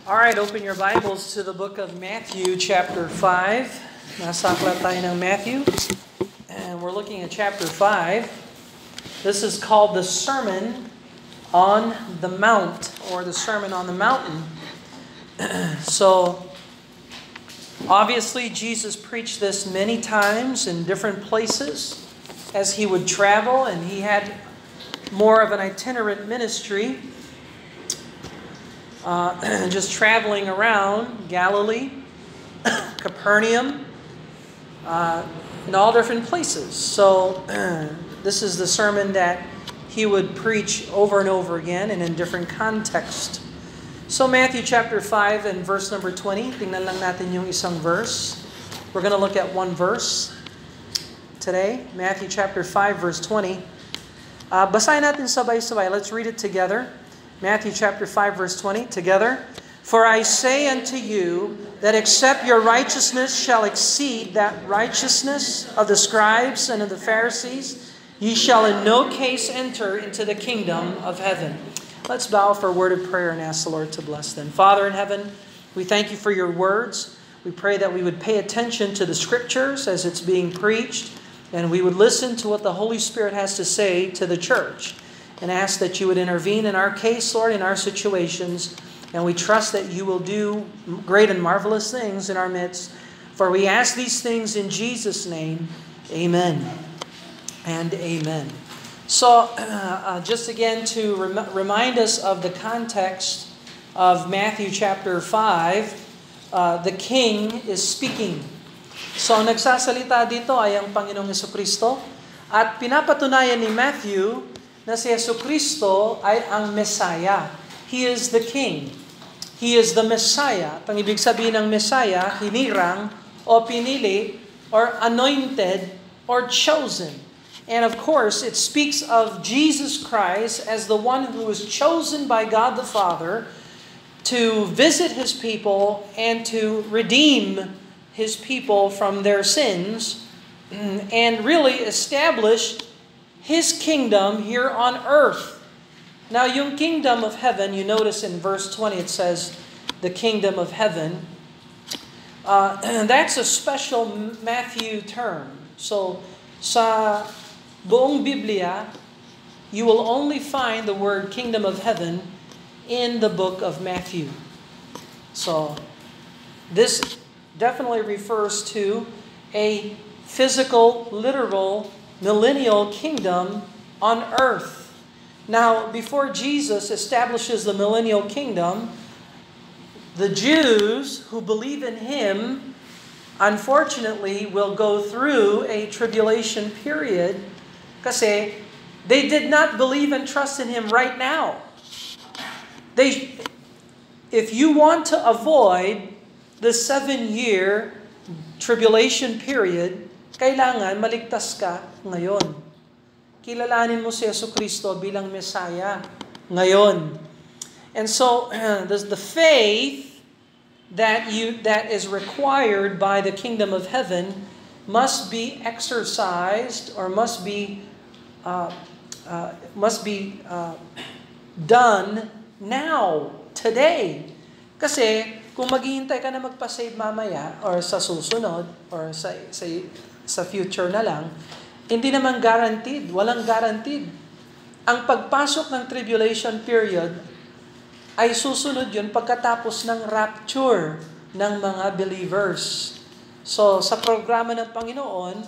All right, open your Bibles to the book of Matthew, chapter 5. Nasa aklat tayo ng Matthew. And we're looking at chapter 5. This is called the Sermon on the Mount, or the Sermon on the Mountain. So, obviously, Jesus preached this many times in different places as he would travel, and he had more of an itinerant ministry. Just traveling around Galilee, Capernaum, in all different places. So this is the sermon that he would preach over and over again and in different context. So Matthew chapter 5 and verse number 20, tingnan lang natin yung isang verse. We're going to look at one verse today, Matthew chapter 5 verse 20. Basahin natin sabay-sabay. Let's read it together. Matthew chapter 5 verse 20, together. For I say unto you that except your righteousness shall exceed that righteousness of the scribes and of the Pharisees, ye shall in no case enter into the kingdom of heaven. Let's bow for a word of prayer and ask the Lord to bless them. Father in heaven, we thank you for your words. We pray that we would pay attention to the scriptures as it's being preached, and we would listen to what the Holy Spirit has to say to the church. And ask that you would intervene in our case, Lord, in our situations. And we trust that you will do great and marvelous things in our midst. For we ask these things in Jesus' name. Amen and amen. So, just again to remind us of the context of Matthew chapter 5, the king is speaking. So, ang nagsasalita dito ay ang Panginoong Jesucristo. At pinapatunayan ni Matthew na si Jesucristo ay ang Messiah. He is the King. He is the Messiah. Ang ibig sabihin ng Messiah, hinirang o pinili or anointed or chosen. And of course, it speaks of Jesus Christ as the one who was chosen by God the Father to visit His people and to redeem His people from their sins and really establish His kingdom here on earth. Now, yung kingdom of heaven, you notice in verse 20 it says, the kingdom of heaven. That's a special Matthew term. So, sa buong Biblia, you will only find the word kingdom of heaven in the book of Matthew. So, this definitely refers to a physical, literal millennial kingdom on earth. Now, before Jesus establishes the millennial kingdom, the Jews who believe in Him, unfortunately, will go through a tribulation period kasi they did not believe and trust in Him right now. If you want to avoid the 7-year tribulation period, kailangan maligtas ka ngayon. Kilalanin mo si Jesucristo bilang Messiah ngayon. And so, the faith that is required by the kingdom of heaven must be exercised or must be done now, today. Kasi kung maghihintay ka na magpa-save mamaya or sa susunod or sa future na lang, hindi naman guaranteed, walang guaranteed. Ang pagpasok ng tribulation period ay susunod yun pagkatapos ng rapture ng mga believers. So, sa programa ng Panginoon,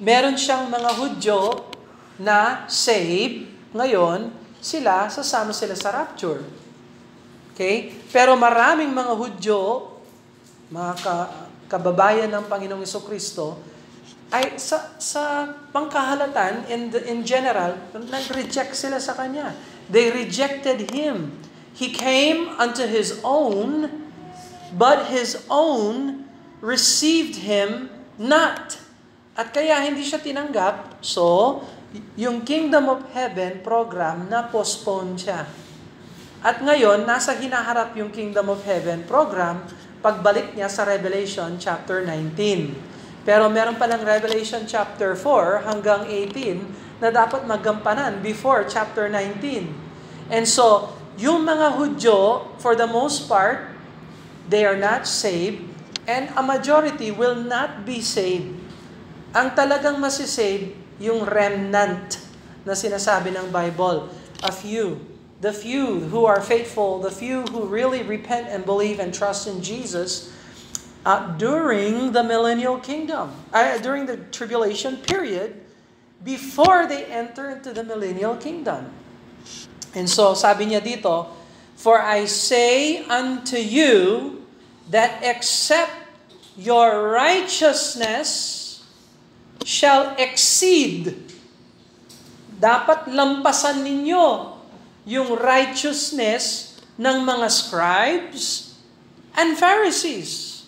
meron siyang mga Hudyo na save, ngayon, sasama sila sa rapture. Okay? Pero maraming mga Hudyo, mga kababayan ng Panginoong Jesucristo, ay sa pangkahalatan, in general, nag-reject sila sa Kanya. They rejected Him. He came unto His own, but His own received Him not. At kaya hindi siya tinanggap, so, yung Kingdom of Heaven program, na-postpone siya. At ngayon, nasa hinaharap yung Kingdom of Heaven program, pagbalik niya sa Revelation chapter 19. Pero meron palang Revelation chapter 4 hanggang 18 na dapat magampanan before chapter 19. And so, yung mga Hudyo, for the most part, they are not saved, and a majority will not be saved. Ang talagang masisave, yung remnant na sinasabi ng Bible. A few. The few who are faithful, the few who really repent and believe and trust in Jesus during the millennial kingdom, during the tribulation period, before they enter into the millennial kingdom. And so, sabi niya dito, "For I say unto you that except your righteousness shall exceed," dapat lampasan ninyo yung righteousness ng mga scribes and Pharisees.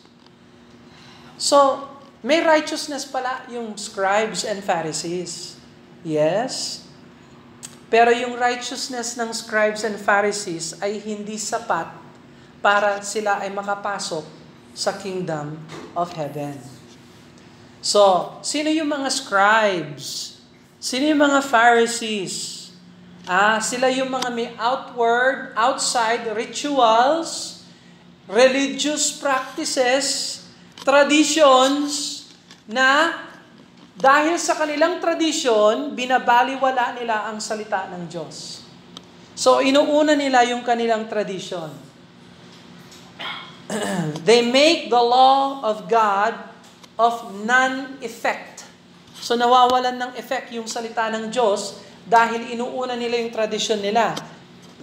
So, may righteousness pala yung scribes and Pharisees. Yes. Pero yung righteousness ng scribes and Pharisees ay hindi sapat para sila ay makapasok sa kingdom of heaven. So, sino yung mga scribes? Sino yung mga Pharisees? Sila yung mga may outside rituals, religious practices, traditions na dahil sa kanilang tradisyon, binabaliwala nila ang salita ng Diyos. So, inuuna nila yung kanilang tradisyon. They make the law of God of non-effect. So, nawawalan ng effect yung salita ng Diyos dahil inuuna nila yung tradisyon nila.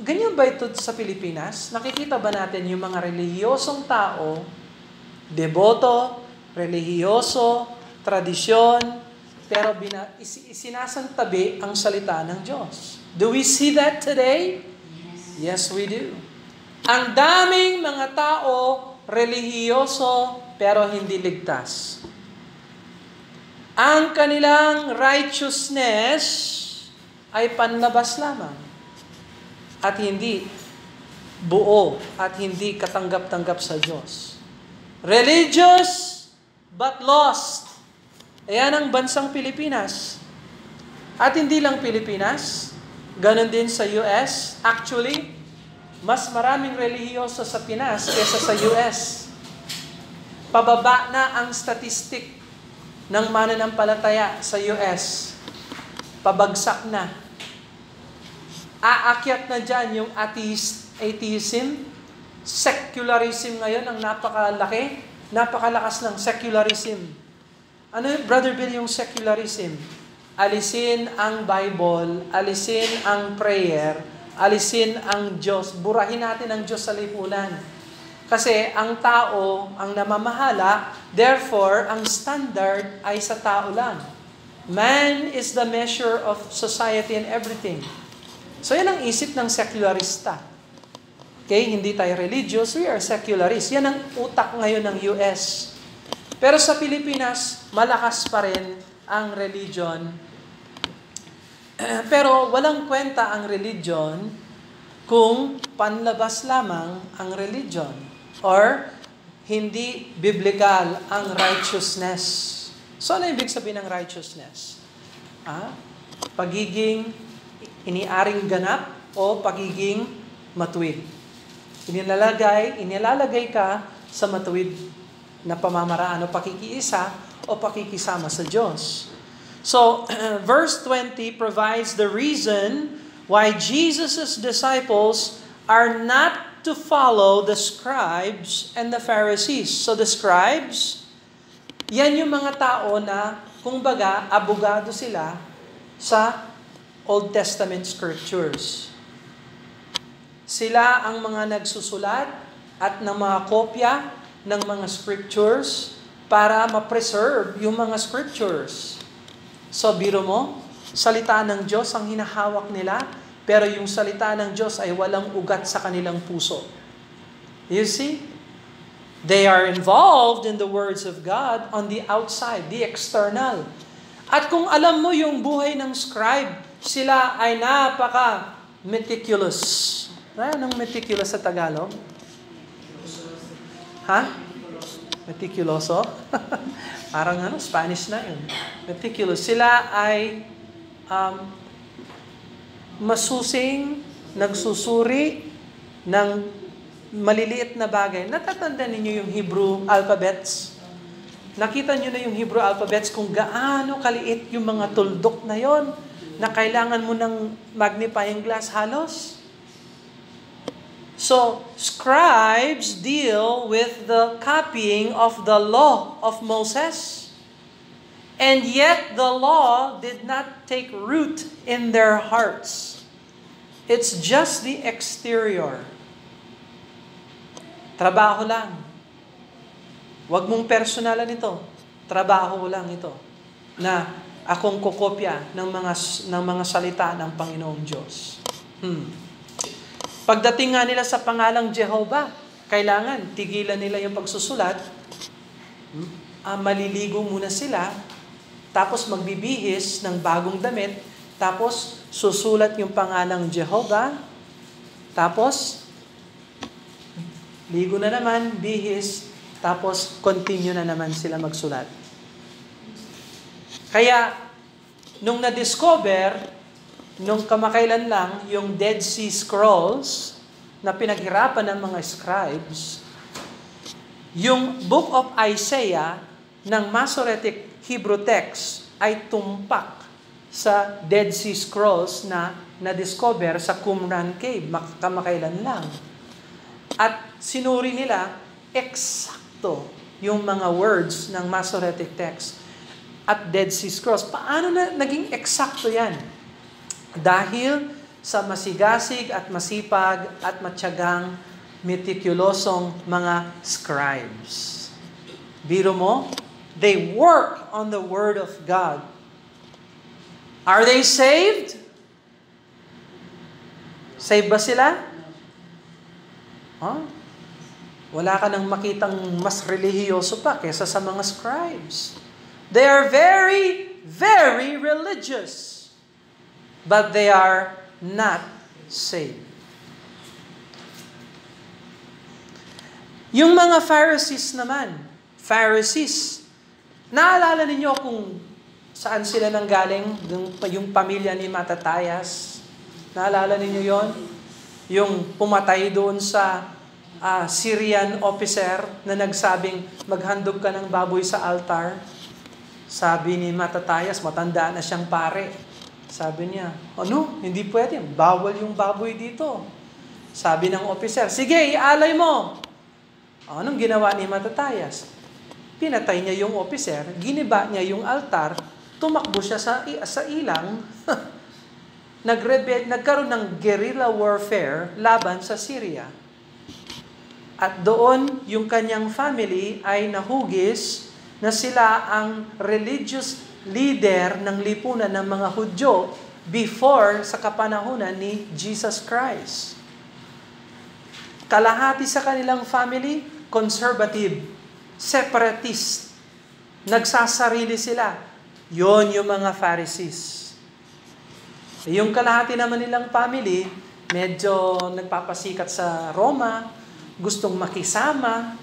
Ganyan ba ito sa Pilipinas? Nakikita ba natin yung mga relihiyosong tao, deboto, relihiyoso, tradisyon, pero sinasantabi ang salita ng Diyos? Do we see that today? Yes, we do. Ang daming mga tao relihiyoso pero hindi ligtas. Ang kanilang righteousness ay panlabas lamang at hindi buo at hindi katanggap-tanggap sa Diyos. Religious but lost. Ayan ang bansang Pilipinas. At hindi lang Pilipinas, ganon din sa US. Actually, mas maraming relihiyoso sa Pinas kaysa sa US. Pababa na ang statistic ng mananampalataya sa US. Pabagsak na. Aakyat na dyan yung atheism, secularism ngayon ang napakalaki, napakalakas ng secularism. Ano yung, Brother Bill, yung secularism? Alisin ang Bible, alisin ang prayer, alisin ang Diyos, burahin natin ang Diyos sa lipunan. Kasi ang tao ang namamahala, therefore, ang standard ay sa tao lang. Man is the measure of society and everything. So yan ang isip ng secularista. Okay, hindi tayo religious, we are secularists. Yan ang utak ngayon ng US. Pero sa Pilipinas, malakas pa rin ang religion. Pero walang kwenta ang religion kung panlabas lamang ang religion or hindi biblical ang righteousness. So ano ibig sabihin ng righteousness? Pagiging iniaring ganap o pagiging matuwid. Inilalagay ka sa matuwid na pamamaraan o pakikiisa o pakikisama sa Diyos. So, verse 20 provides the reason why Jesus' disciples are not to follow the scribes and the Pharisees. So the scribes, yan yung mga tao na, kumbaga, abogado sila sa Old Testament scriptures. Sila ang mga nagsusulat at ng mga kopya ng mga scriptures para ma-preserve yung mga scriptures. So, biro mo, salita ng Diyos ang hinahawak nila, pero yung salita ng Diyos ay walang ugat sa kanilang puso. You see? They are involved in the words of God on the outside, the external. At kung alam mo yung buhay ng scribe, sila ay napaka-meticulous. Anong meticulous sa Tagalog? Meticuloso? Parang Spanish na yun. Meticulous. Sila ay masusing, nagsusuri, ng maliliit na bagay. Natatanda ninyo yung Hebrew alphabets? Nakita nyo na yung Hebrew alphabets kung gaano kaliit yung mga tuldok na yon na kailangan mo ng magnifying glass halos? So, scribes deal with the copying of the law of Moses. And yet, the law did not take root in their hearts. It's just the exterior. Trabaho lang. Huwag mong personalan ito. Trabaho lang ito. Na akong kokopya ng mga salita ng Panginoong Diyos. Pagdating nga nila sa pangalang Jehovah, kailangan tigilan nila yung pagsusulat. Maliligo muna sila, tapos magbibihis ng bagong damit, tapos susulat yung pangalang Jehovah, tapos ligo na naman, bihis, tapos continue na naman sila magsulat. Kaya, nung na-discover, nung kamakailan lang, yung Dead Sea Scrolls na pinaghirapan ng mga scribes, yung Book of Isaiah ng Masoretic Hebrew text ay tumpak sa Dead Sea Scrolls na na-discover sa Qumran Cave, kamakailan lang. At sinuri nila, eksakto yung mga words ng Masoretic text at Dead Sea Scrolls. Paano na naging eksakto yan? Dahil sa masigasig at masipag at matyagang meticulosong mga scribes. Biro mo, they work on the Word of God. Are they saved? Saved ba sila? Wala ka nang makitang mas relihiyoso pa kaysa sa mga scribes. They are very, very religious. But they are not saved. Yung mga Pharisees naman, naalala ninyo kung saan sila nanggaling, yung pamilya ni Matatayas? Naalala ninyo yon? Yung pumatay doon sa Syrian officer na nagsabing, maghandog ka ng baboy sa altar. Sabi ni Matatayas, matanda na siyang pare. Sabi niya, hindi pwede. Bawal yung baboy dito. Sabi ng officer, sige, ialay mo. Anong ginawa ni Matatayas? Pinatay niya yung officer, giniba niya yung altar, tumakbo siya sa ilang, nagkaroon ng guerrilla warfare laban sa Syria. At doon, yung kanyang family ay nahugis na sila ang religious leader ng lipunan ng mga Hudyo before sa kapanahunan ni Jesus Christ. Kalahati sa kanilang family, conservative, separatist, nagsasarili sila. Yon yung mga Pharisees. Yung kalahati naman nilang family, medyo nagpapasikat sa Roma, gustong makisama,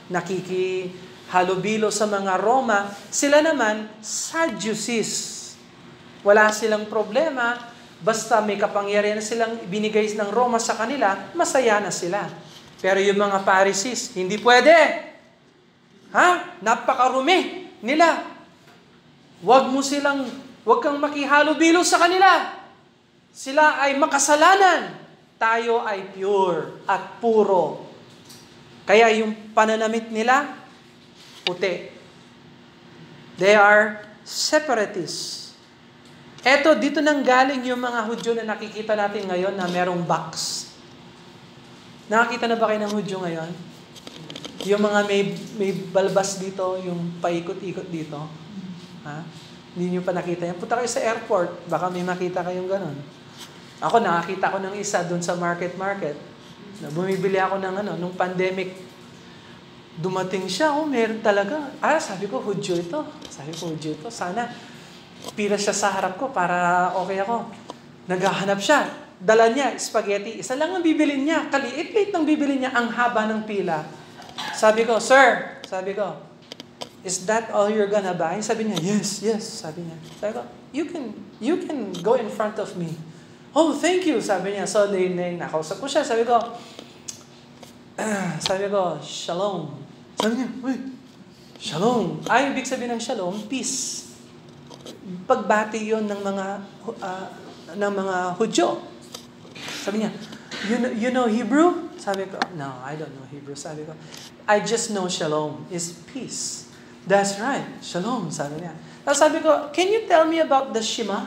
halubilo sa mga Roma, sila naman, Sadducees. Wala silang problema, basta may kapangyarihan na silang binigay ng Roma sa kanila, masaya na sila. Pero yung mga Pharisees, hindi pwede. Napakarumi nila. Huwag kang makihalubilo sa kanila. Sila ay makasalanan. Tayo ay pure at puro. Kaya yung pananamit nila, puti. They are separatists. Dito nang galing yung mga Hudyo na nakikita natin ngayon na merong box. Nakakita na ba kayo ng Hudyo ngayon? Yung mga may balbas dito, yung paikot-ikot dito. Hindi nyo pa nakita yan. Punta kayo sa airport, baka may makita kayong ganon. Ako, nakakita ko ng isa doon sa market. Bumibili ako ng nung pandemic, dumating siya, meron talaga. Sabi ko, Hudyo ito. Sana pila siya sa harap ko para okay ako. Naghahanap siya. Dala niya, spaghetti. Isa lang ang bibilin niya. Kaliit-liit ng bibilin niya. Ang haba ng pila. Sabi ko, sir, is that all you're gonna buy? Sabi niya, yes, sabi niya. Sabi ko, you can go in front of me. Oh, thank you, sabi niya. So, nakausap ko siya. Sabi ko, Sabi ko, shalom. Sabi niya, uy, shalom. Ay, ibig sabihin ng shalom, peace. Pagbati yon ng mga Hudyo. Sabi niya, you know Hebrew? Sabi ko, no, I don't know Hebrew. Sabi ko, I just know shalom is peace. That's right, shalom, sabi niya. Tapos sabi ko, can you tell me about the Shema?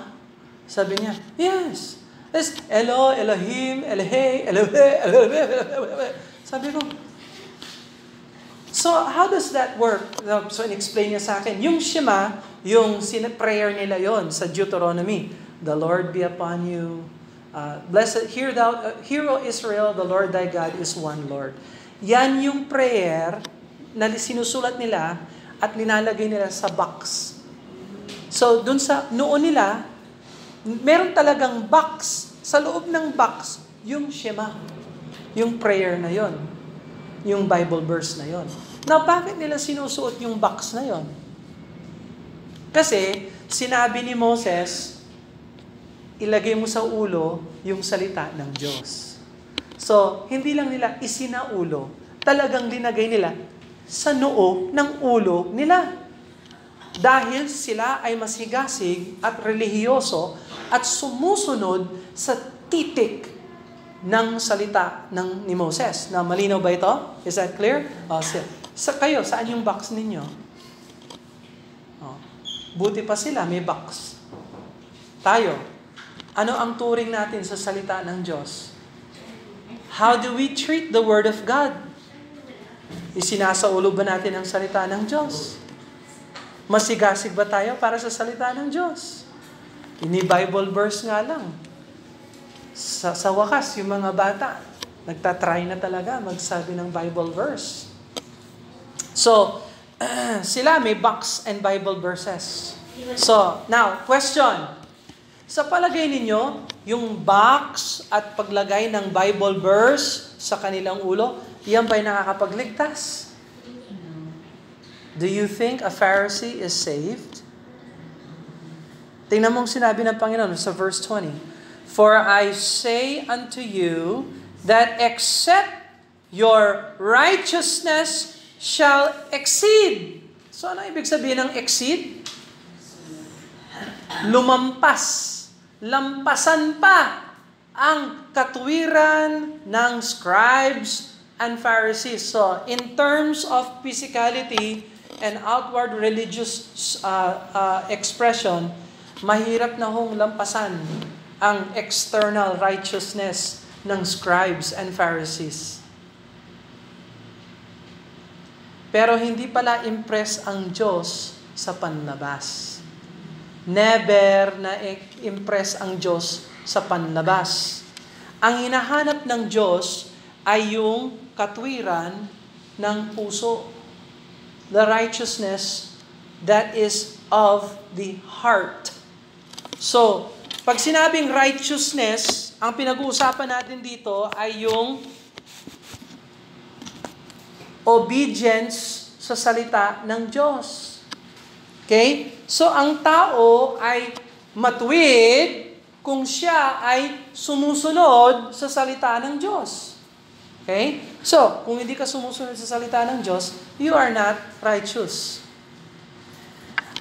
Sabi niya, yes. It's Elo, Elohim, Elohe, Elohe, Elohe. Sabi ko, so how does that work? So in-explain niya sa akin, yung Shema, yung prayer nila yon sa Deuteronomy. The Lord be upon you. Blessed, hear O Israel, the Lord thy God is one Lord. Yan yung prayer na sinusulat nila at linalagay nila sa box. So, dun sa noon nila, meron talagang box. Sa loob ng box, yung Shema. Yung prayer na yon. Yung Bible verse na yon. Now, bakit nila sinusuot yung box na yon? Kasi, sinabi ni Moses, ilagay mo sa ulo yung salita ng Diyos. So, hindi lang nila isinaulo, talagang linagay nila sa noo ng ulo nila. Dahil sila ay masigasig at relihiyoso at sumusunod sa titik ng salita ni Moses. Na malinaw ba ito? Is that clear? Kayo, saan yung box ninyo? Buti pa sila, may box. Tayo, ano ang turing natin sa salita ng Diyos? How do we treat the Word of God? Isinasaulo ba natin ang salita ng Diyos? Masigasig ba tayo para sa salita ng Diyos? Ini-Bible verse nga lang. Sa wakas, yung mga bata, nagtatry na talaga magsabi ng Bible verse. So, sila may box and Bible verses. So, now, question. Sa palagay ninyo, yung box at paglagay ng Bible verse sa kanilang ulo, yan ba'y nakakapagligtas? Do you think a Pharisee is saved? Tingnan mong sinabi ng Panginoon sa verse 20. For I say unto you that except your righteousness shall exceed. So ano ibig sabihin ng exceed? Lumampas. Lampasan pa ang katuwiran ng scribes and Pharisees. So, in terms of physicality and outward religious expression, mahirap na hong lampasan ang external righteousness ng scribes and Pharisees. Pero hindi pala impress ang Diyos sa panlabas. Never na impress ang Diyos sa panlabas. Ang hinahanap ng Diyos ay yung katwiran ng puso. The righteousness that is of the heart. So, pag sinabing righteousness, ang pinag-uusapan natin dito ay yung obedience sa salita ng Diyos. Okay? So, ang tao ay matuwid kung siya ay sumusunod sa salita ng Diyos. Okay? So, kung hindi ka sumusunod sa salita ng Diyos, you are not righteous.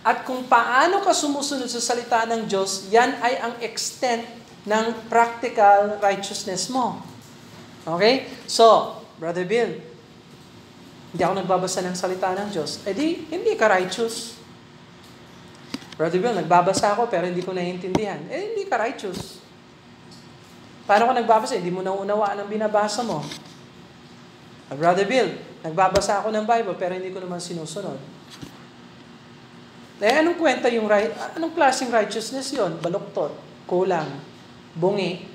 At kung paano ka sumusunod sa salita ng Diyos, yan ay ang extent ng practical righteousness mo. Okay? So, Brother Bill, hindi ako nagbabasa ng salita ng Diyos. Hindi ka righteous. Brother Bill, nagbabasa ako pero hindi ko naiintindihan. Hindi ka righteous. Paano ka nagbabasa? Hindi mo naunawaan ang binabasa mo. Brother Bill, nagbabasa ako ng Bible pero hindi ko naman sinusunod. Anong kwenta yung anong klaseng righteousness yon? Baluktot, kulang, bungi.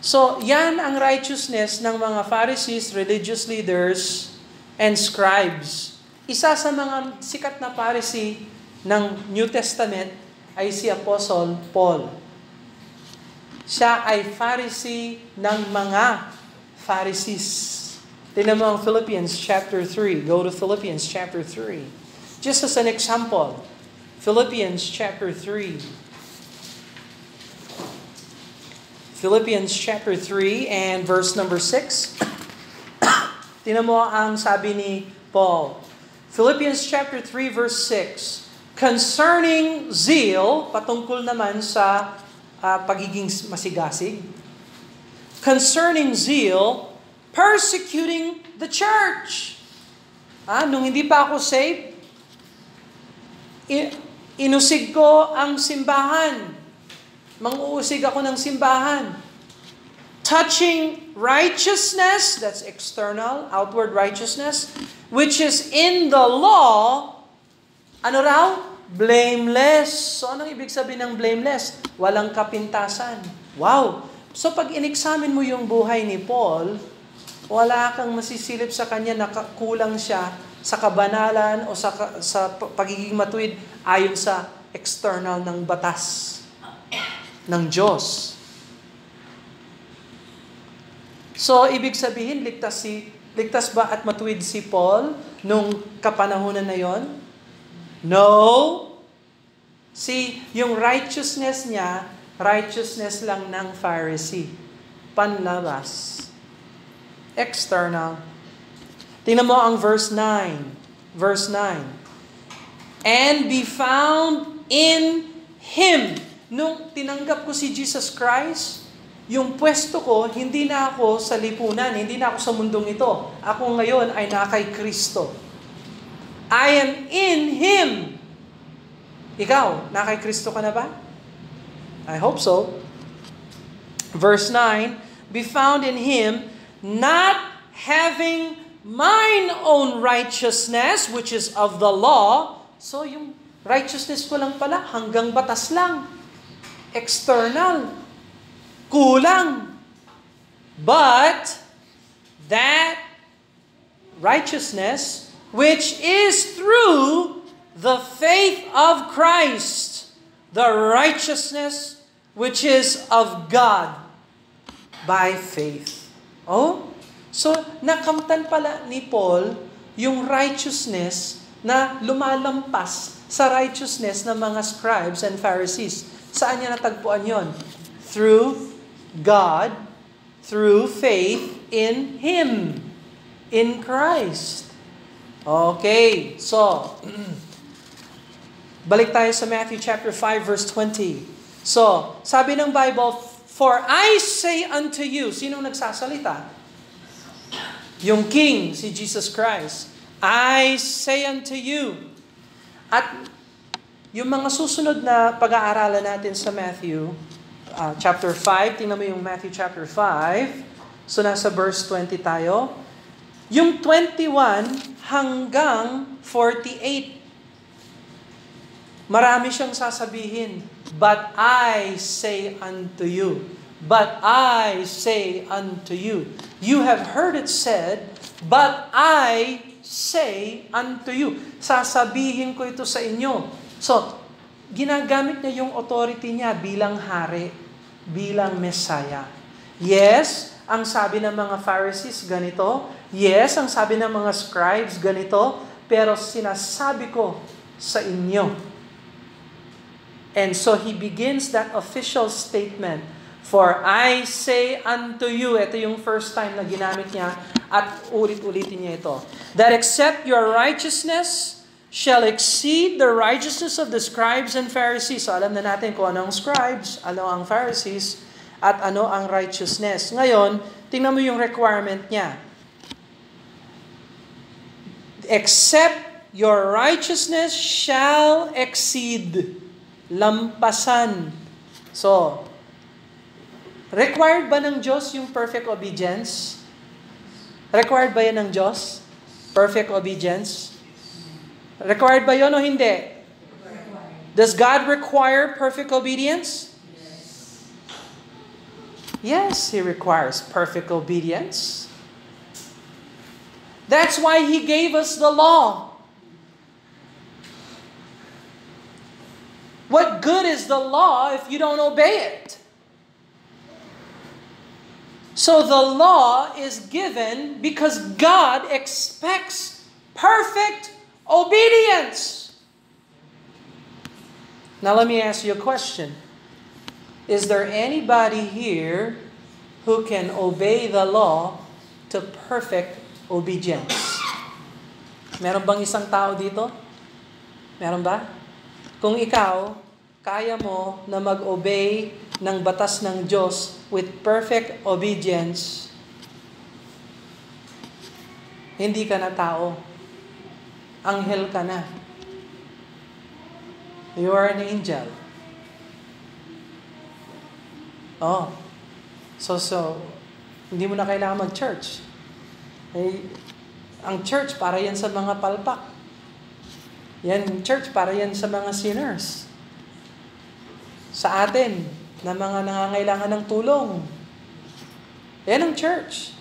So, yan ang righteousness ng mga Pharisees, religious leaders, and scribes. Isa sa mga sikat na Pharisee ng New Testament ay si Apostle Paul. Siya ay Pharisee ng mga Pharisees. Tingnan mo ang Philippians chapter 3. Go to Philippians chapter 3. Just as an example, Philippians chapter 3. Philippians chapter 3 and verse number 6. Tingnan mo ang sabi ni Paul. Philippians chapter 3 verse 6. Concerning zeal, patungkol naman sa pagiging masigasig. Concerning zeal, persecuting the church. Nung hindi pa ako saved, inusig ko ang simbahan. Mang-uusig ako ng simbahan. Touching righteousness, that's external, outward righteousness, which is in the law, ano raw? Blameless. So anong ibig sabihin ng blameless? Walang kapintasan. Wow! So pag in-examine mo yung buhay ni Paul, wala kang masisilip sa kanya na kulang siya sa kabanalan o sa pagiging matuwid ayon sa external ng batas ng Diyos. So, ibig sabihin, ligtas ba at matuwid si Paul nung kapanahunan na yon? No! See, yung righteousness niya, righteousness lang ng Pharisee. Panlabas. External. Tingnan mo ang verse 9. Verse 9. And be found in Him. Nung tinanggap ko si Jesus Christ, yung pwesto ko, hindi na ako sa lipunan, hindi na ako sa mundong ito. Ako ngayon ay na kay Kristo. I am in Him. Ikaw, na kay Kristo ka na ba? I hope so. Verse 9, be found in Him, not having mine own righteousness, which is of the law. So yung righteousness ko lang pala, hanggang batas lang. External. Kulang. But that righteousness which is through the faith of Christ, the righteousness which is of God by faith. Oh, so nakamtan pala ni Paul yung righteousness na lumalampas sa righteousness ng mga scribes and Pharisees. Saan niya natagpuan yon? Through God, through faith in Him, in Christ. Okay, so, balik tayo sa Matthew chapter 5 verse 20. So, sabi ng Bible, for I say unto you, sinong nagsasalita? Yung King, si Jesus Christ. I say unto you. At yung mga susunod na pag-aaralan natin sa Matthew, chapter 5, tingnan mo yung Matthew chapter 5. So, nasa verse 20 tayo. Yung 21 hanggang 48. Marami siyang sasabihin. But I say unto you. But I say unto you. You have heard it said, but I say unto you. Sasabihin ko ito sa inyo. So, ginagamit niya yung authority niya bilang hari, bilang Messiah. Yes, ang sabi ng mga Pharisees ganito. Yes, ang sabi ng mga scribes ganito. Pero sinasabi ko sa inyo. And so he begins that official statement. For I say unto you, ito yung first time na ginamit niya at ulit-ulitin niya ito. That except your righteousness shall exceed the righteousness of the scribes and Pharisees. So alam na natin kung ano ang scribes, ano ang Pharisees, at ano ang righteousness. Ngayon, tingnan mo yung requirement niya. Except your righteousness shall exceed. Lampasan. So, required ba ng Diyos yung perfect obedience? Required ba yan ng Diyos? Perfect obedience? Required ba yun o hindi? Does God require perfect obedience? Yes, He requires perfect obedience. That's why He gave us the law. What good is the law if you don't obey it? So the law is given because God expects perfect obedience. Now let me ask you a question. Is there anybody here who can obey the law to perfect obedience? Meron bang isang tao dito? Meron ba? Kung ikaw, kaya mo na mag-obey ng batas ng Diyos with perfect obedience, hindi ka na tao. Anghel ka na. You are an angel. Oh. So, hindi mo na kailangan mag-church. Ang church, para yan sa mga palpak. Church, para yan sa mga sinners. Sa atin, na mga nangangailangan ng tulong. Yan ang church.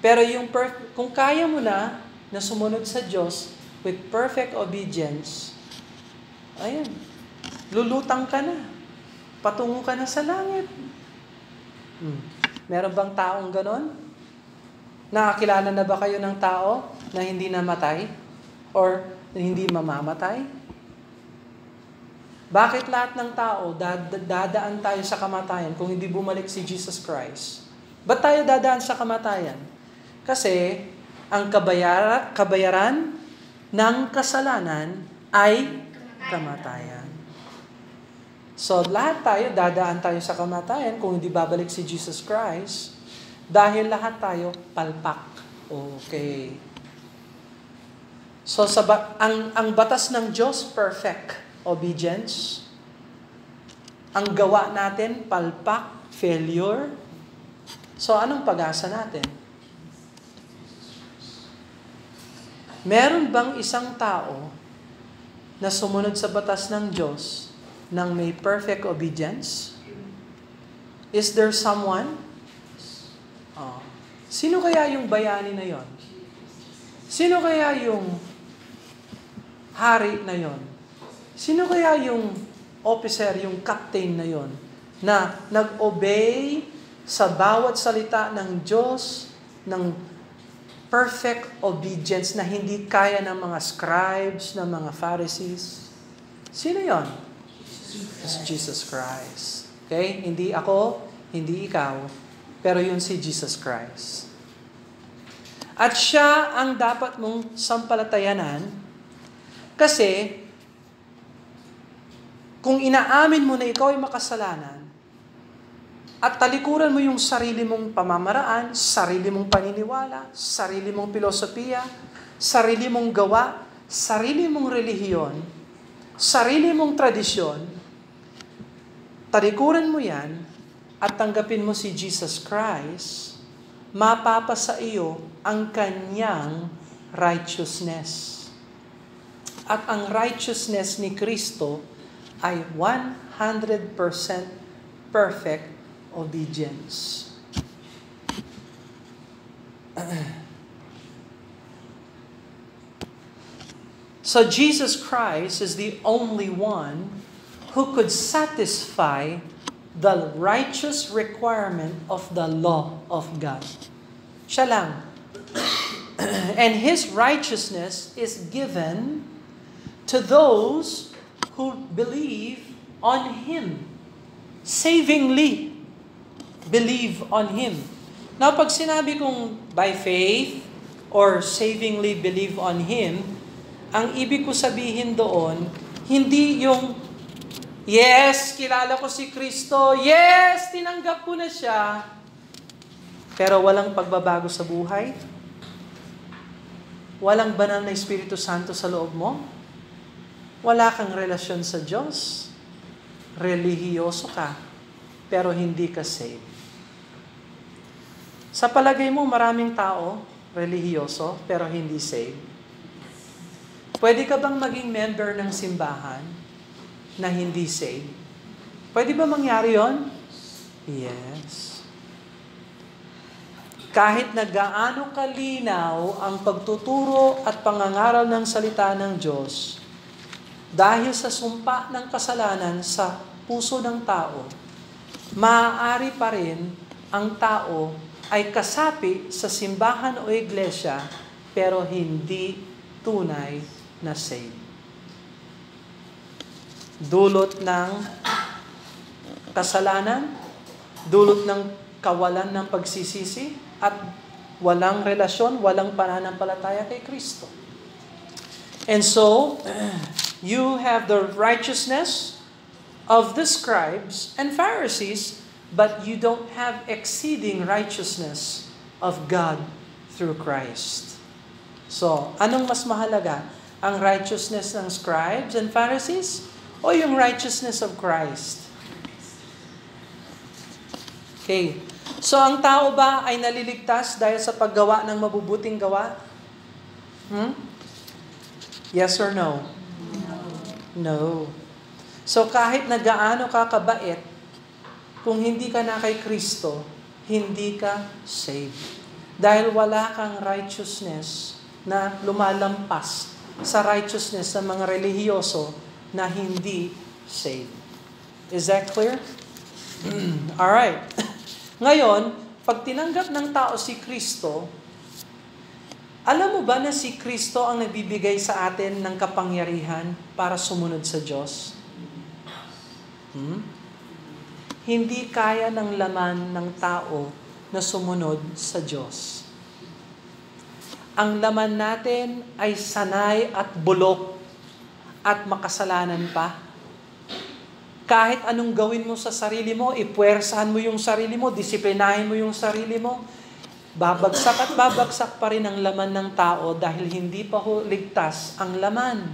Pero kung kaya mo na sumunod sa Diyos with perfect obedience, ayan, lulutang ka na. Patungo ka na sa langit. Meron bang taong ganon? Nakakilala na ba kayo ng tao na hindi namatay? Or hindi mamamatay? Bakit lahat ng tao dadaan tayo sa kamatayan kung hindi bumalik si Jesus Christ? Ba't tayo dadaan sa kamatayan? Kasi ang kabayaran ng kasalanan ay kamatayan. So lahat tayo dadaan tayo sa kamatayan kung hindi babalik si Jesus Christ dahil lahat tayo palpak. Okay. So ang batas ng Diyos, perfect obedience. Ang gawa natin, palpak, failure. So anong pag-asa natin? Meron bang isang tao na sumunod sa batas ng Diyos nang may perfect obedience? Is there someone? Sino kaya yung bayani na yon? Sino kaya yung hari na yon? Sino kaya yung officer, yung captain na yon na nag-obey sa bawat salita ng Diyos ng perfect obedience na hindi kaya ng mga scribes, ng mga Pharisees? Sino yon? It's Jesus Christ. Okay? Hindi ako, hindi ikaw, pero yun si Jesus Christ. At siya ang dapat mong sampalatayanan kasi kung inaamin mo na ikaw ay makasalanan at talikuran mo yung sarili mong pamamaraan, sarili mong paniniwala, sarili mong filosofiya, sarili mong gawa, sarili mong relihiyon, sarili mong tradisyon, talikuran mo yan at tanggapin mo si Jesus Christ, mapapasa iyo ang kanyang righteousness. At ang righteousness ni Kristo ay 100% perfect obedience. So Jesus Christ is the only one who could satisfy the righteous requirement of the law of God. Siya lang. And His righteousness is given to those who believe on Him. Savingly believe on Him. Now, pag sinabi kong by faith or savingly believe on Him, ang ibig ko sabihin doon, hindi yung, yes, kilala ko si Kristo, yes, tinanggap ko na siya, pero walang pagbabago sa buhay? Walang banal na Espiritu Santo sa loob mo? Wala kang relasyon sa Diyos? Relihiyoso ka, pero hindi ka saved. Sa palagay mo, maraming tao, relihiyoso, pero hindi saved. Pwede ka bang maging member ng simbahan na hindi saved? Pwede ba mangyari yon? Yes. Kahit na gaano kalinaw ang pagtuturo at pangangaral ng salita ng Diyos, dahil sa sumpa ng kasalanan sa puso ng tao, maaari pa rin ang tao ay kasapi sa simbahan o iglesia pero hindi tunay na saved. Dulot ng kasalanan, dulot ng kawalan ng pagsisisi, at walang relasyon, walang pananampalataya kay Kristo. And so, you have the righteousness of the scribes and Pharisees, but you don't have exceeding righteousness of God through Christ. So, anong mas mahalaga? Ang righteousness ng scribes and Pharisees o yung righteousness of Christ? Okay. So, ang tao ba ay naliligtas dahil sa paggawa ng mabubuting gawa? Yes or no? No. So, kahit na gaano ka kabait, kung hindi ka na kay Kristo, hindi ka saved. Dahil wala kang righteousness na lumalampas sa righteousness ng mga relihiyoso na hindi saved. Is that clear? Alright. Ngayon, pag tinanggap ng tao si Kristo, alam mo ba na si Kristo ang nagbibigay sa atin ng kapangyarihan para sumunod sa Diyos? Hindi kaya ng laman ng tao na sumunod sa Diyos. Ang laman natin ay sanay at bulok at makasalanan pa. Kahit anong gawin mo sa sarili mo, ipuwersahan mo yung sarili mo, disiplinahin mo yung sarili mo, babagsak at babagsak pa rin ang laman ng tao dahil hindi pa ligtas ang laman.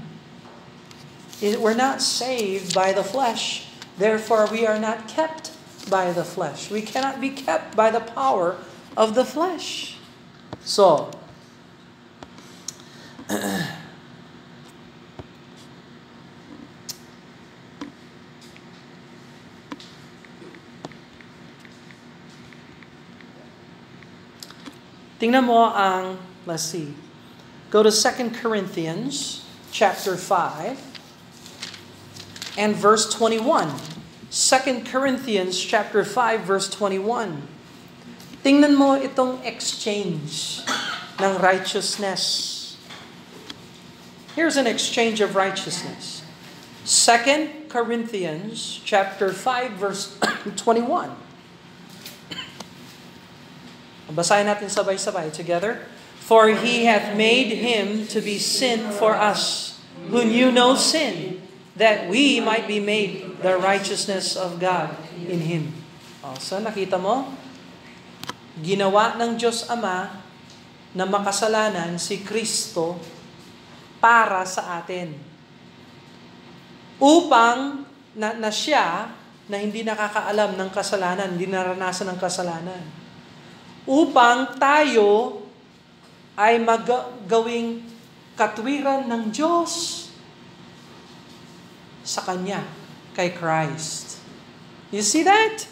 We're not saved by the flesh. Therefore, we are not kept by the flesh. We cannot be kept by the power of the flesh. So, tingnan mo ang, let's see, go to 2 Corinthians chapter 5 and verse 21. 2 Corinthians chapter 5 verse 21. Tingnan mo itong exchange ng righteousness. Here's an exchange of righteousness. 2 Corinthians chapter 5 verse 21. Basahin natin sabay-sabay together. For he hath made him to be sin for us, who knew no sin, that we might be made the righteousness of God in him. So nakita mo, ginawa ng Diyos Ama na makasalanan si Kristo para sa atin. Upang na siya na hindi nakakaalam ng kasalanan, hindi naranasan ng kasalanan. Upang tayo ay magawing katwiran ng Diyos sa Kanya, kay Christ. You see that?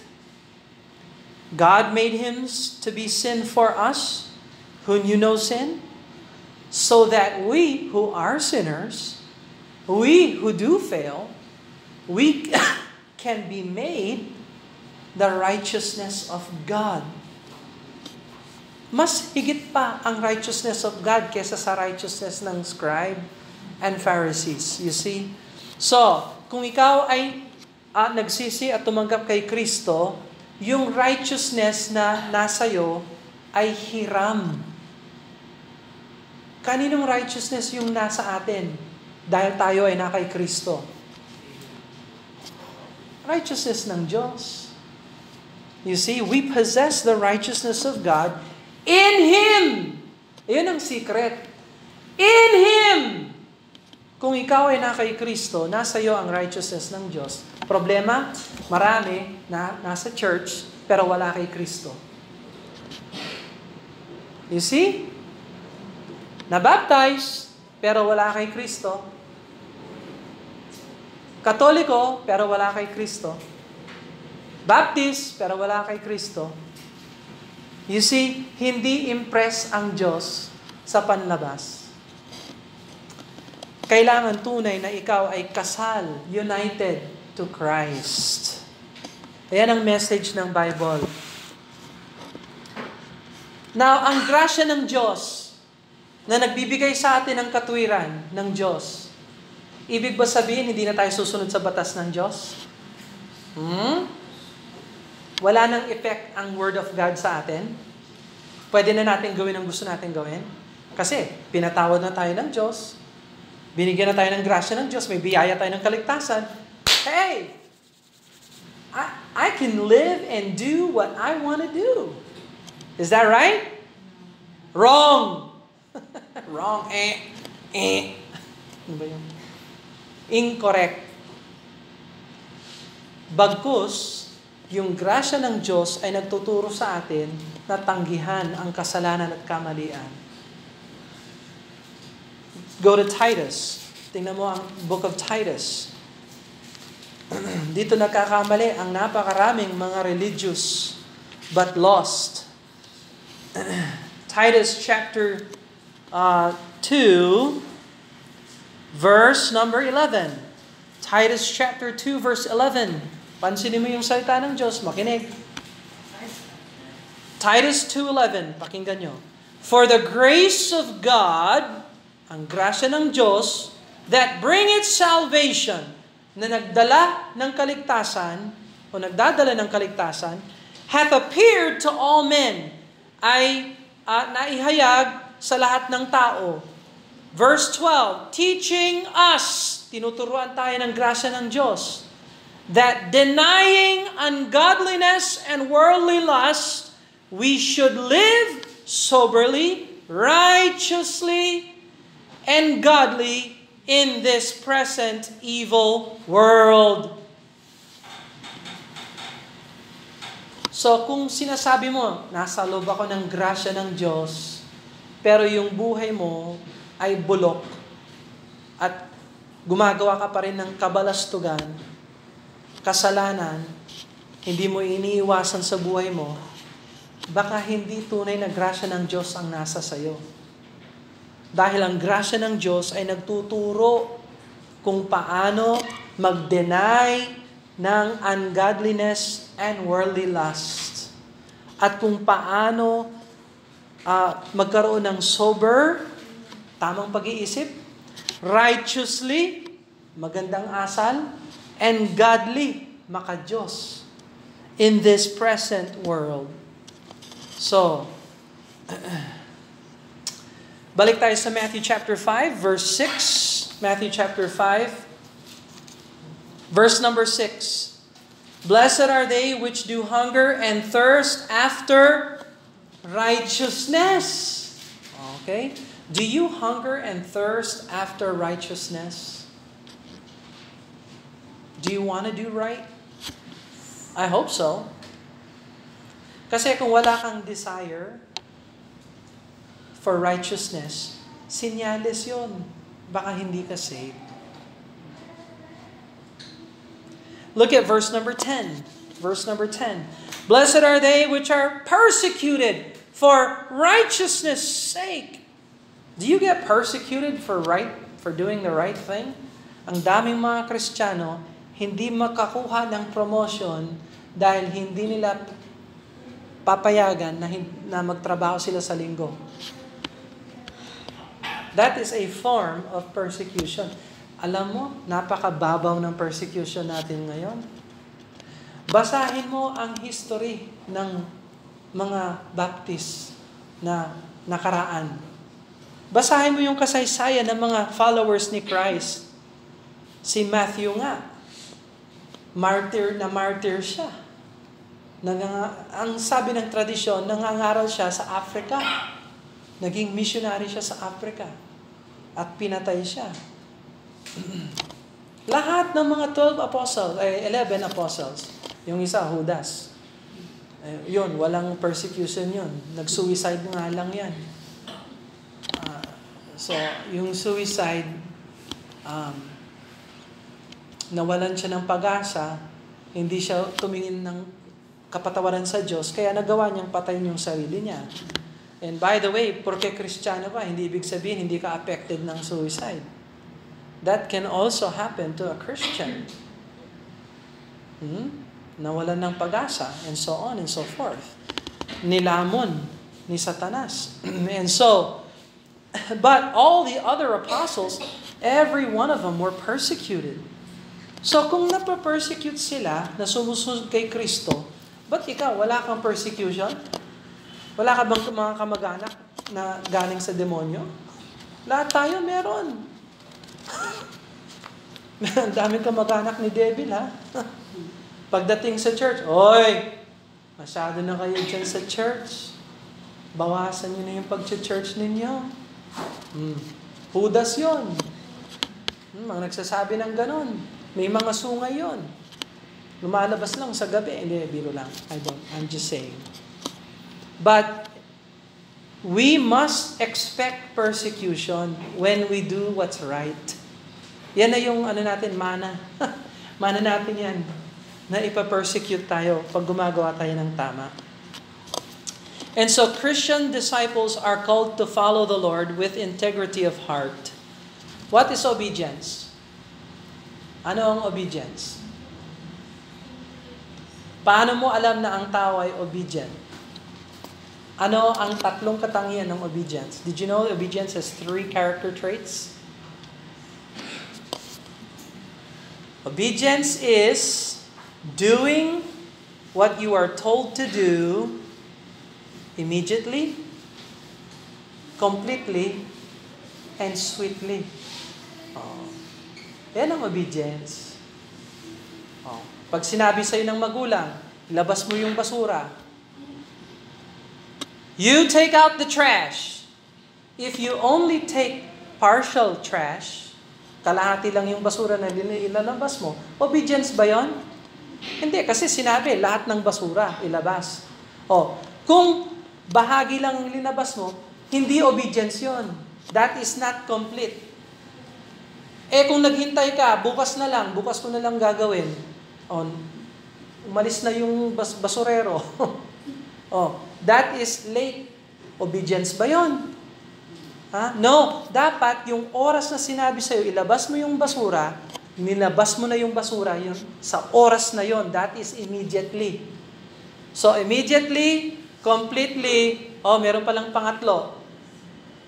God made Him to be sin for us, who knew no sin, so that we who are sinners, we who do fail, we can be made the righteousness of God. Mas higit pa ang righteousness of God kesa sa righteousness ng scribe and Pharisees. You see? So, kung ikaw ay nagsisi at tumanggap kay Kristo, yung righteousness na nasa'yo ay hiram. Kaninong righteousness yung nasa atin dahil tayo ay na kay Kristo? Righteousness ng Diyos. You see, we possess the righteousness of God in Him. Iyon ang secret. In Him. Kung ikaw ay na kay Kristo, nasa iyo ang righteousness ng Diyos. Problema, marami na nasa church, pero wala kay Kristo. You see? Nabaptize, pero wala kay Kristo. Katoliko, pero wala kay Kristo. Baptist, pero wala kay Kristo. You see, hindi impress ang Diyos sa panlabas. Kailangan tunay na ikaw ay kasal, united to Christ. Ayan ang message ng Bible. Now, ang grasya ng Diyos na nagbibigay sa atin ng katwiran ng Diyos, ibig ba sabihin hindi na tayo susunod sa batas ng Diyos? wala nang effect ang Word of God sa atin. Pwede na natin gawin ang gusto natin gawin. Kasi pinatawad na tayo ng Diyos. Binigyan na tayo ng grasya ng Diyos. May biyaya tayo ng kaligtasan. Hey! I can live and do what I want to do. Is that right? Wrong! Wrong. Ano ba yun? Incorrect. Bagkus, yung grasya ng Diyos ay nagtuturo sa atin na tanggihan ang kasalanan at kamalian. Go to Titus. Tingnan mo ang book of Titus. Dito nagkakamali ang napakaraming mga religious but lost. Titus chapter 2, verse number 11. Titus chapter 2, verse 11. Pansinin mo yung salita ng Diyos, makinig. Titus 2:11, pakinggan nyo. For the grace of God, ang grasya ng Diyos, that bringeth salvation, na nagdala ng kaligtasan, o nagdadala ng kaligtasan, hath appeared to all men, ay naihayag sa lahat ng tao. Verse 12, teaching us, tinuturuan tayo ng grasya ng Diyos, that denying ungodliness and worldly lust, we should live soberly, righteously, and godly in this present evil world. So kung sinasabi mo, nasa loob ako ng grasya ng Diyos, pero yung buhay mo ay bulok at gumagawa ka pa rin ng kabalastugan, kasalanan, hindi mo iniiwasan sa buhay mo, baka hindi tunay na grasya ng Diyos ang nasa sayo. Dahil ang grasya ng Diyos ay nagtuturo kung paano mag-deny ng ungodliness and worldly lust. At kung paano magkaroon ng sober, tamang pag-iisip, righteously, magandang asal, and godly, maka-Diyos, in this present world. So, balik tayo sa Matthew chapter 5, verse 6. Matthew chapter 5, verse number 6. Blessed are they which do hunger and thirst after righteousness. Okay? Do you hunger and thirst after righteousness? Do you want to do right? I hope so. Kasi kung wala kang desire for righteousness, sinyales yun. Baka hindi ka saved. Look at verse number 10. Verse number 10. Blessed are they which are persecuted for righteousness' sake. Do you get persecuted for doing the right thing? Ang daming mga Kristiyano hindi makakuha ng promotion dahil hindi nila papayagan na magtrabaho sila sa linggo. That is a form of persecution. Alam mo, napakababaw ng persecution natin ngayon. Basahin mo ang history ng mga Baptist na nakaraan. Basahin mo yung kasaysayan ng mga followers ni Christ. Si Matthew nga, martyr siya. Ang sabi ng tradisyon, nangangaral siya sa Africa. Naging missionary siya sa Africa. At pinatay siya. Lahat ng mga 11 apostles, yung isa, Judas. Yun, walang persecution yun. Nag-suicide nga lang yan. So, yung suicide, nawalan siya ng pag-asa, hindi siya tumingin ng kapatawaran sa Diyos, kaya nagawa niyang patayin yung sarili niya. And by the way, porque Kristiyano ka, hindi ibig sabihin hindi ka affected ng suicide. That can also happen to a Christian. Nawalan ng pag-asa, and so on and so forth. Nilamon ni Satanas. And so, but all the other apostles, every one of them were persecuted. So kung napapersecute sila na sumusunod kay Kristo, Ba't ikaw, wala kang persecution? Wala ka bang mga kamag-anak na galing sa demonyo? Lahat tayo meron. Ang daming kamag-anak ni Devil, ha? Pagdating sa church, oy, masyado na kayo dyan sa church. Bawasan nyo na yung pag-church ninyo. Judas yun. Mga nagsasabi ng ganon. May mga sungay yun. Lumalabas lang sa gabi. Hindi, biro lang. I'm just saying. But, we must expect persecution when we do what's right. Yan na yung natin, mana. Mana natin yan. Na ipa-persecute tayo pag gumagawa tayo ng tama. And so, Christian disciples are called to follow the Lord with integrity of heart. What is obedience? Ano ang obedience? Paano mo alam na ang tao ay obedient? Ano ang tatlong katangian ng obedience? Did you know obedience has 3 character traits? Obedience is doing what you are told to do immediately, completely, and sweetly. Yan ang obedience. Pag sinabi sa'yo ng magulang, labas mo yung basura. You take out the trash. If you only take partial trash, kalahati lang yung basura na ilalabas mo, obedience ba yon? Hindi, kasi sinabi, lahat ng basura, ilabas. Kung bahagi lang ang linabas mo, hindi obedience yon. That is not complete. Kung naghintay ka, bukas ko na lang gagawin. Umalis na yung basurero. That is late. Obedience ba yon? No, dapat yung oras na sinabi sa'yo, ilabas mo yung basura, nilabas mo na yung basura, yun, sa oras na yon. That is immediately. So, immediately, completely, meron palang pangatlo.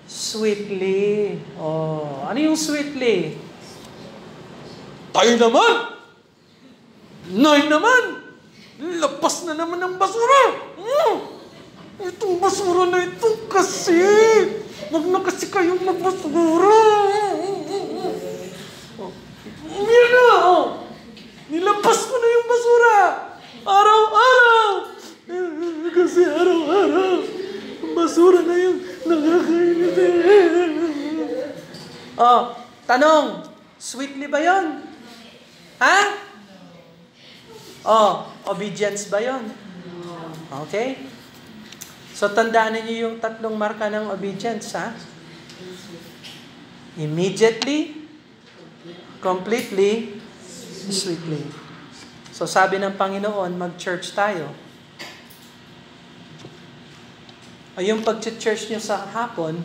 Sweetly. Ano yung sweetly? Tayo naman! Nay naman! Lapas na naman ng basura! Itong basura na ito kasi! Wag na kasi kayong magbasura! Yan na! Nilapas ko na yung basura! Araw-araw! Kasi araw-araw! Basura na yung nakakainis. Tanong, sweetly ba yun? Obedience ba yun? Okay? So, tandaan niyo yung tatlong marka ng obedience, ha? Immediately, completely, sweetly. So, sabi ng Panginoon, mag-church tayo. Yung pag-church niyo sa hapon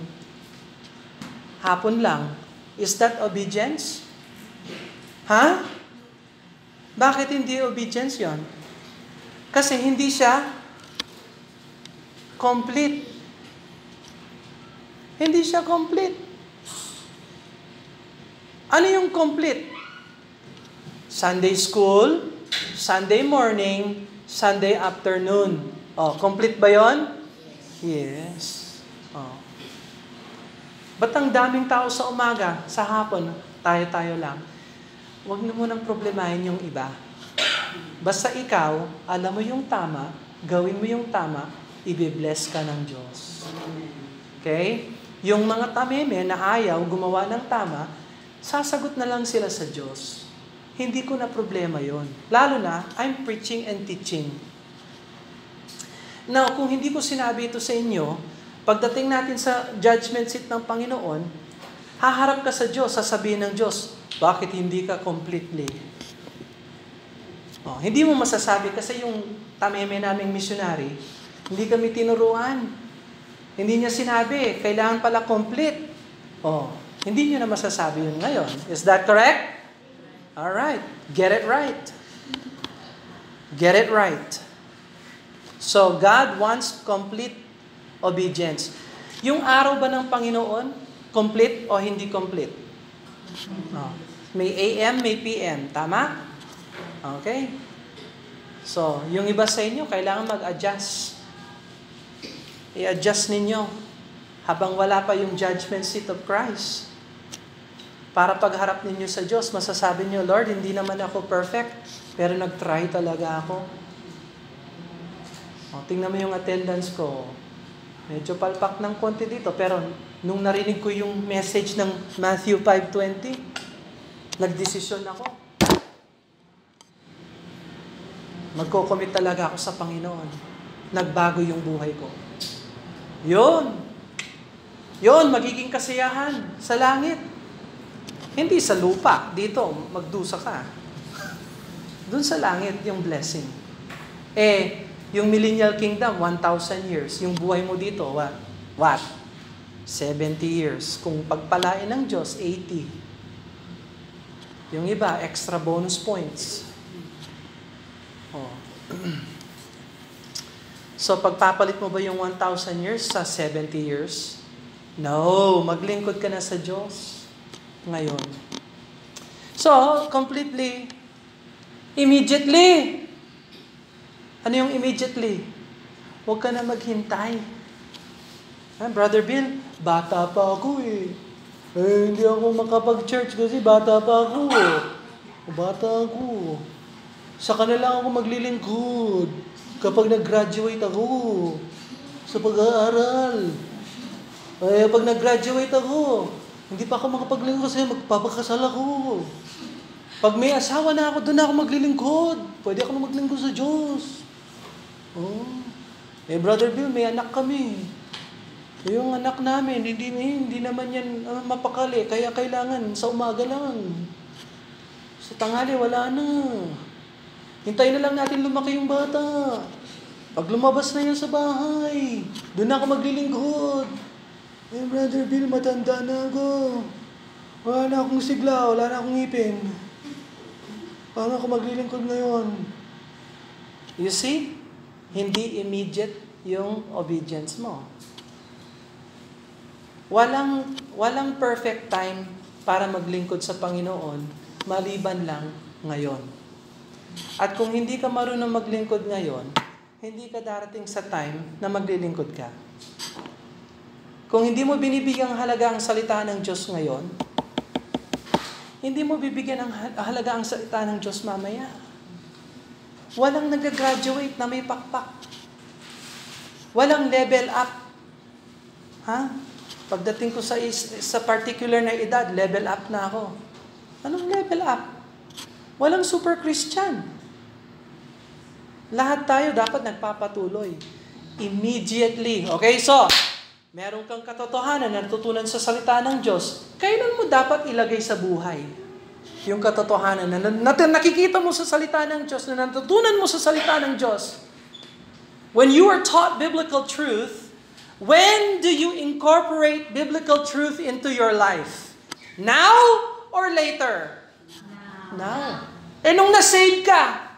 lang, is that obedience? Bakit hindi obedience yon? Kasi hindi siya complete. Hindi siya complete. Ano yung complete? Sunday school, Sunday morning, Sunday afternoon. Complete ba yon? Yes. Ba't ang daming tao sa umaga, sa hapon, tayo-tayo lang? Huwag na mo nang problemahin yung iba. Basta ikaw, alam mo yung tama, gawin mo yung tama, i-bless ka ng Diyos. Okay? Yung mga tameme na ayaw gumawa ng tama, sasagot na lang sila sa Diyos. Hindi ko na problema yon. Lalo na, I'm preaching and teaching. Now, kung hindi ko sinabi ito sa inyo, pagdating natin sa judgment seat ng Panginoon, haharap ka sa Diyos, sasabihin ng Diyos, bakit hindi ka completely? Hindi mo masasabi kasi yung tameme naming missionary, hindi kami tinuruan. Hindi niya sinabi, kailangan pala complete. Hindi niyo na masasabi yun ngayon. Is that correct? Alright. Get it right. Get it right. So, God wants complete obedience. Yung araw ba ng Panginoon, complete o hindi complete? May AM, may PM. Tama? Okay. So, yung iba sa inyo, kailangan mag-adjust. I-adjust ninyo habang wala pa yung judgment seat of Christ. Para pagharap ninyo sa Diyos, masasabi niyo, Lord, hindi naman ako perfect, pero nag-try talaga ako. O, tingnan mo yung attendance ko. Medyo palpak ng konti dito, pero nung narinig ko yung message ng Matthew 5:20, nagdesisyon ako. Magko-commit talaga ako sa Panginoon. Nagbago yung buhay ko. Yun, magiging kasiyahan sa langit. Hindi sa lupa, dito, magdusa ka. Doon sa langit, yung blessing. Yung millennial kingdom, 1,000 years. Yung buhay mo dito, what? 70 years. Kung pagpalain ng Diyos, 80. Yung iba, extra bonus points. So, pagpapalit mo ba yung 1,000 years sa 70 years? No, maglingkod ka na sa Diyos ngayon. So, completely, immediately. Ano yung immediately? Huwag ka na maghintay. Brother Bill, bata pa ako hindi ako makapag-church kasi bata pa ako. Bata ako. Sa kanila ako maglilingkod kapag nag-graduate ako sa pag-aaral. Pag nag-graduate ako, hindi pa ako makapaglingkod kasi magpapakasal ako. Pag may asawa na ako, doon ako maglilingkod. Pwede ako na maglingkod sa Diyos. Brother Bill, may anak kami. Yung anak namin, hindi naman yan mapakali. Kaya kailangan sa umaga lang. Sa tanghali, wala na. Hintayin na lang natin lumaki yung bata. Pag lumabas na yan sa bahay, doon ako maglilingkod. Brother Bill, matanda na ako. Wala na akong sigla, wala na akong ngipin. Paano ako maglilingkod ngayon? You see? Hindi immediate yung obedience mo. Walang perfect time para maglingkod sa Panginoon, maliban lang ngayon. At kung hindi ka marunong maglingkod ngayon, hindi ka darating sa time na maglilingkod ka. Kung hindi mo binibigyang halaga ang salita ng Diyos ngayon, hindi mo bibigyan ng halaga ang salita ng Diyos mamaya. Walang nag-graduate na may pakpak. Walang level up. Pagdating ko sa particular na edad, level up na ako. Anong level up? Walang super Christian. Lahat tayo dapat nagpapatuloy. Immediately. Okay, so, meron kang katotohanan na natutunan sa salita ng Diyos. Kailan mo dapat ilagay sa buhay yung katotohanan na nakikita mo sa salita ng Diyos, na natutunan mo sa salita ng Diyos? When you are taught biblical truth, when do you incorporate biblical truth into your life? Now or later? Now. Nung na-save ka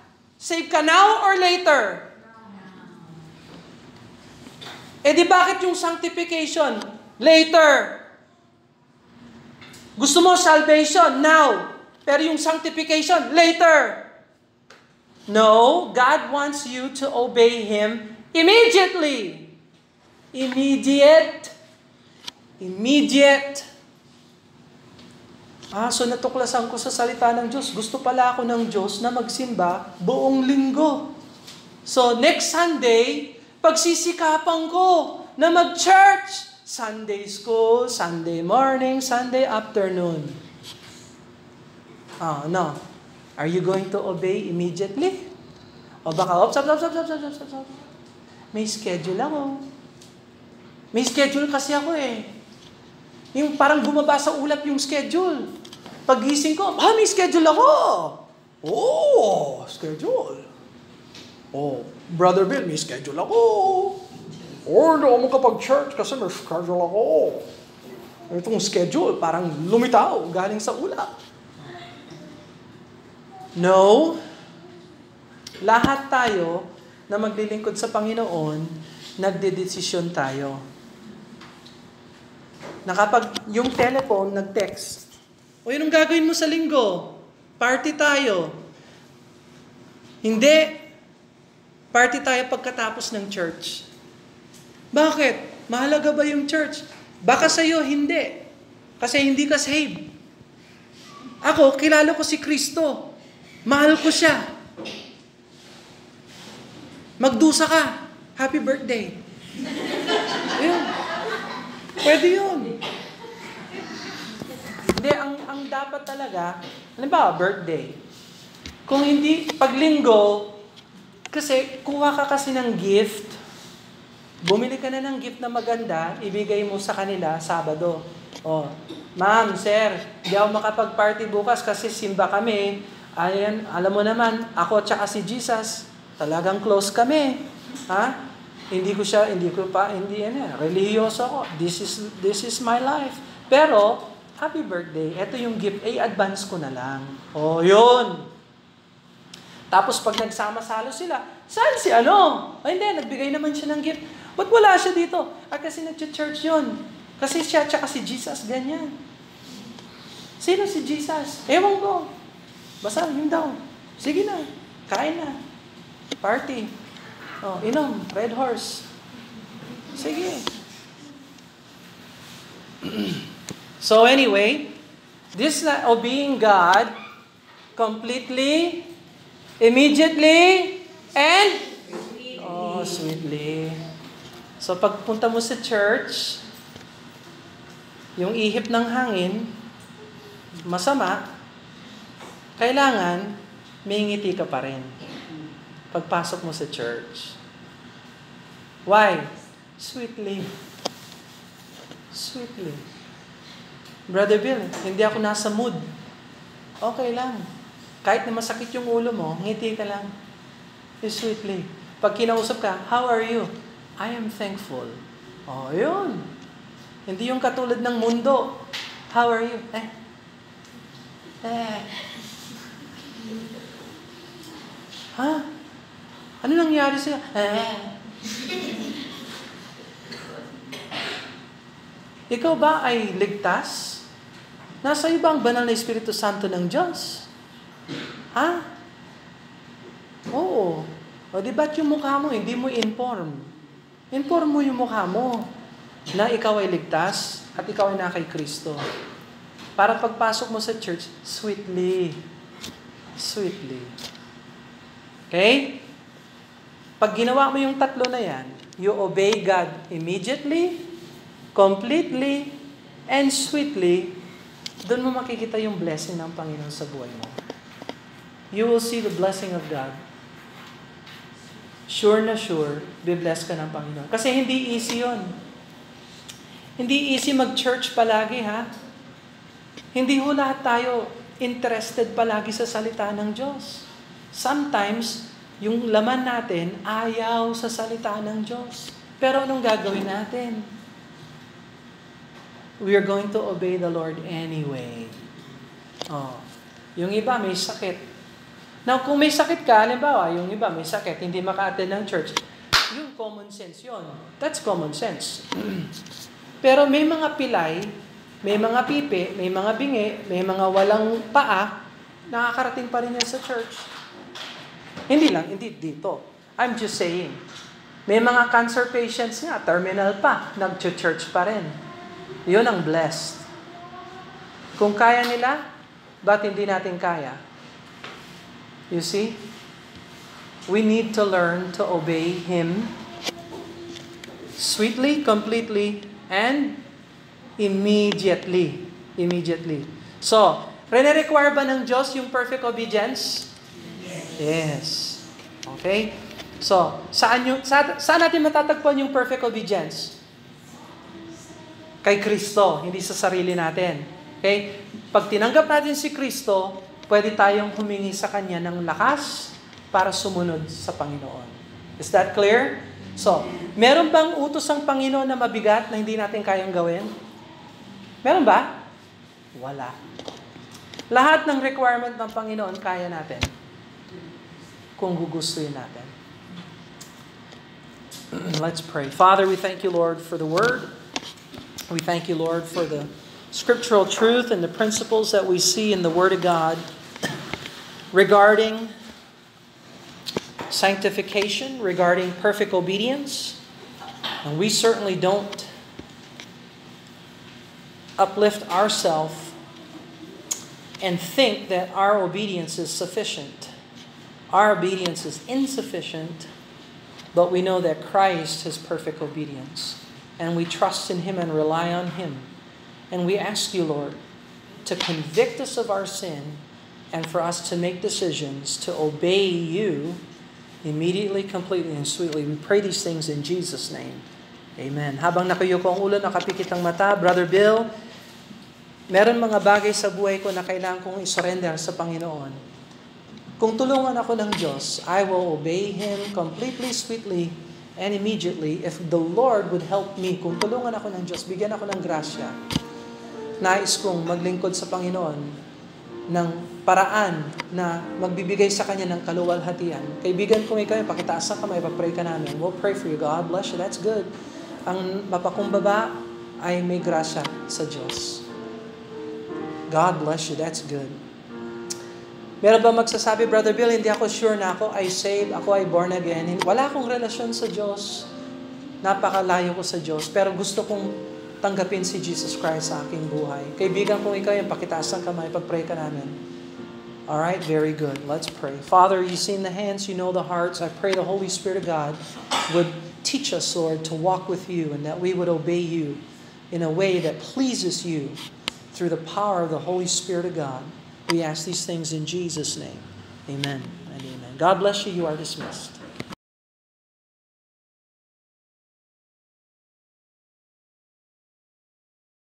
now or later? Di bakit yung sanctification? Later. Gusto mo salvation? Now. Pero yung sanctification? Later. No, God wants you to obey Him immediately. Immediate. So natuklasan ko sa salita ng Diyos. Gusto pala ako ng Diyos na magsimba buong linggo. So next Sunday, pagsisikapan ko na mag-church. Sunday school, Sunday morning, Sunday afternoon. No. Are you going to obey immediately? O baka, stop. May schedule ako. May schedule kasi ako Yung parang bumaba sa ulap yung schedule. Pag-gising ko, may schedule ako. Schedule. Brother Bill, may schedule ako. Hindi ako makapag-church kasi may schedule ako. Itong schedule, parang lumitaw, galing sa ulap. No. Lahat tayo na maglilingkod sa Panginoon, nagdedesisyon tayo. Na kapag yung telephone nag-text, anong gagawin mo sa linggo? Party tayo. Hindi. Party tayo pagkatapos ng church. Bakit? Mahalaga ba yung church? Baka sa'yo, hindi. Kasi hindi ka saved. Ako, kilala ko si Kristo. Mahal ko siya. Magdusa ka. Happy birthday. Ayun. Pwede yun. Hindi, ang dapat talaga, halimbawa, birthday. Kung hindi, pag linggo, kasi kuha ka kasi ng gift, bumili ka na ng gift na maganda, ibigay mo sa kanila Sabado. Oh, ma'am, sir, hindi ako makapag-party bukas kasi simba kami. Ayan, alam mo naman, ako at si Jesus, talagang close kami. Ha? Hindi relihiyoso ako. This is my life. Pero, happy birthday, ito yung gift, advance ko na lang. Oh, yun. Tapos pag nagsama-salo sila, saan si ano? Ay, hindi, nagbigay naman siya ng gift. Ba't wala siya dito? Kasi nag-church yun. Kasi siya tsaka si Jesus, ganyan. Sino si Jesus? Ewan ko. Basta, yun daw. Sige na, kain na. Party. Oh, inom, Red Horse. Sige. So anyway, this obeying God completely, immediately, and sweetly. So pagpunta mo sa church, yung ihip ng hangin, masama, kailangan may ngiti ka pa rin pagpasok mo sa church. Why? Sweetly. Sweetly. Brother Bill, hindi ako nasa mood. Okay lang. Kahit na masakit yung ulo mo, ngiti ka lang. Sweetly. Pag kinausap ka, how are you? I am thankful. Oh, yun. Hindi yung katulad ng mundo. How are you? Ha? Ano nangyari sa'yo? Ikaw ba ay ligtas? Nasa iyo ba ang banal na Espiritu Santo ng Diyos? Ha? Oo. O di ba't yung mukha mo, hindi mo inform? Inform mo yung mukha mo na ikaw ay ligtas at ikaw ay na kay Kristo. Para pagpasok mo sa church, sweetly. Sweetly. Okay? Pag ginawa mo yung tatlo na yan, you obey God immediately, completely, and sweetly, doon mo makikita yung blessing ng Panginoon sa buhay mo. You will see the blessing of God. Sure na sure, be-bless ka ng Panginoon. Kasi hindi easy yun. Hindi easy mag-church palagi, ha? Hindi ho lahat tayo interested palagi sa salita ng Diyos. Sometimes, yung laman natin, ayaw sa salita ng Diyos. Pero anong gagawin natin? We are going to obey the Lord anyway. Oh, yung iba may sakit. Now, kung may sakit ka, halimbawa, yung iba may sakit, hindi maka-attend ng church, yung common sense yun. That's common sense. Pero may mga pilay, may mga pipi, may mga bingi, may mga walang paa, nakakarating pa rin yan sa church. Hindi dito. I'm just saying. May mga cancer patients nga, terminal pa, nag-church pa rin. Yun ang blessed. Kung kaya nila, ba't hindi natin kaya? You see? We need to learn to obey Him sweetly, completely, and immediately. Immediately. So, require ba ng Diyos yung perfect obedience? Yes. Okay? So, saan natin matatagpuan yung perfect obedience? Kay Kristo, hindi sa sarili natin. Okay? Pag tinanggap natin si Kristo, pwede tayong humingi sa Kanya ng lakas para sumunod sa Panginoon. Is that clear? So, meron bang utos ang Panginoon na mabigat na hindi natin kayang gawin? Meron ba? Wala. Lahat ng requirement ng Panginoon kaya natin kung gugustuhin natin. Let's pray. Father, we thank you, Lord, for the Word. We thank you, Lord, for the scriptural truth and the principles that we see in the Word of God regarding sanctification, regarding perfect obedience. And we certainly don't uplift ourselves and think that our obedience is sufficient. Our obedience is insufficient, but we know that Christ has perfect obedience. And we trust in Him and rely on Him. And we ask you, Lord, to convict us of our sin and for us to make decisions to obey you immediately, completely, and sweetly. We pray these things in Jesus' name. Amen. Habang nakayuko ang ulo, nakapikit ang mata, Brother Bill, meron mga bagay sa buhay ko na kailangan kong isurrender sa Panginoon. Kung tulungan ako ng Diyos, I will obey Him completely, sweetly, and immediately. If the Lord would help me, kung tulungan ako ng Diyos, bigyan ako ng grasya, nais kong maglingkod sa Panginoon ng paraan na magbibigay sa Kanya ng kaluwalhatian. Kaibigan ko ikaw, pakitaas ang kamay, papray ka namin. We'll pray for you. God bless you. That's good. Ang mapakumbaba ay may grasya sa Diyos. God bless you. That's good. Meron ba magsasabi, Brother Bill, hindi ako sure na ako ay saved, ako ay born again. Wala akong relasyon sa Diyos. Napakalayo ko sa Diyos. Pero gusto kong tanggapin si Jesus Christ sa aking buhay. Kaibigan kung ikaw yung pakitaas ng kamay, pag-pray ka namin. Alright, very good. Let's pray. Father, you see the hands, you know the hearts. I pray the Holy Spirit of God would teach us, Lord, to walk with you and that we would obey you in a way that pleases you through the power of the Holy Spirit of God. We ask these things in Jesus' name. Amen and amen. God bless you. You are dismissed.